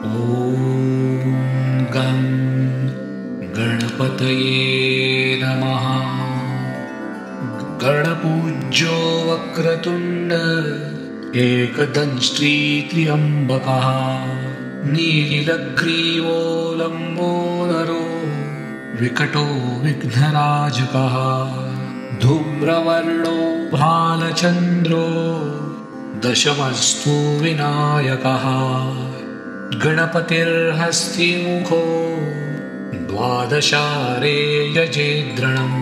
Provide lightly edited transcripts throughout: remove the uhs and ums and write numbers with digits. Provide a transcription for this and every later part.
ॐ गं गणपतये नमः। गणपूज्यो वक्रतुण्ड एकदंष्ट्री त्र्यम्बकः नीलग्रीवो लम्बोदरो विकटो विघ्नराजकः धूम्रवर्णो भालचन्द्रो दशमस्तु विनायकः गणपतिर्हस्तिमुखो द्वादशारे यजेद्रणम्।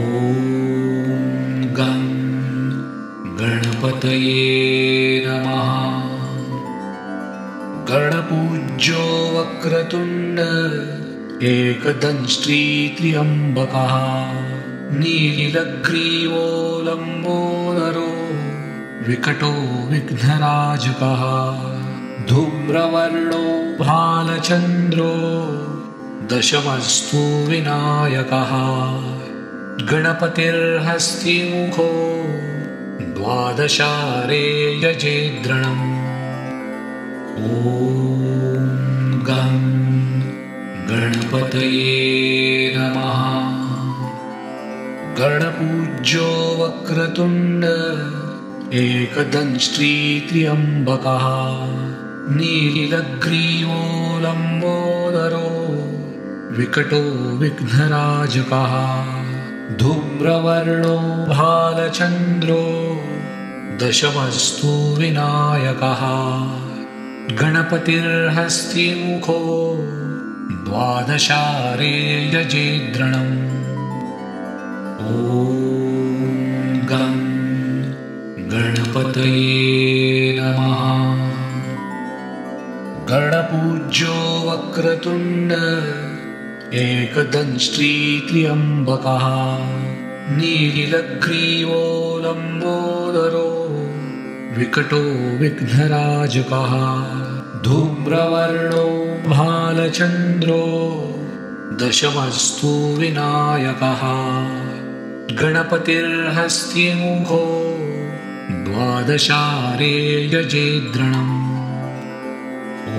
ॐ गं गणपतये नमः। गणपूज्यो वक्रतुण्ड एकदंष्ट्री त्र्यम्बकः नीलग्रीवो लम्बोदरो विकटो विघ्नराजकः धूम्रवर्णो भालचन्द्रो दशमस्तु विनायकः गणपतिर्हस्तिमुखो द्वादशारे यजेद्रणम्। ॐ गं गणपतये नमः। गणपूज्यो वक्रतुण्ड एकदंष्ट्री त्र्यम्बकः नीलग्रीवो लम्बोदरो विकटो विघ्नराजकः धूम्रवर्णो भालचन्द्रो दशमस्तु विनायकः गणपतिर्हस्तिमुखो द्वादशारे यजेद्रणम्। ॐ गं गणपतये नमः। गणपूज्यो वक्रतुण्ड एकदंष्ट्री त्र्यम्बकः नीलग्रीवो लम्बोदरो विकटो विघ्नराजकः धूम्रवर्णो भालचन्द्रो दशमस्तु विनायकः गणपतिर्हस्तिमुखो द्वादशारे यजेद्रणम्। ॐ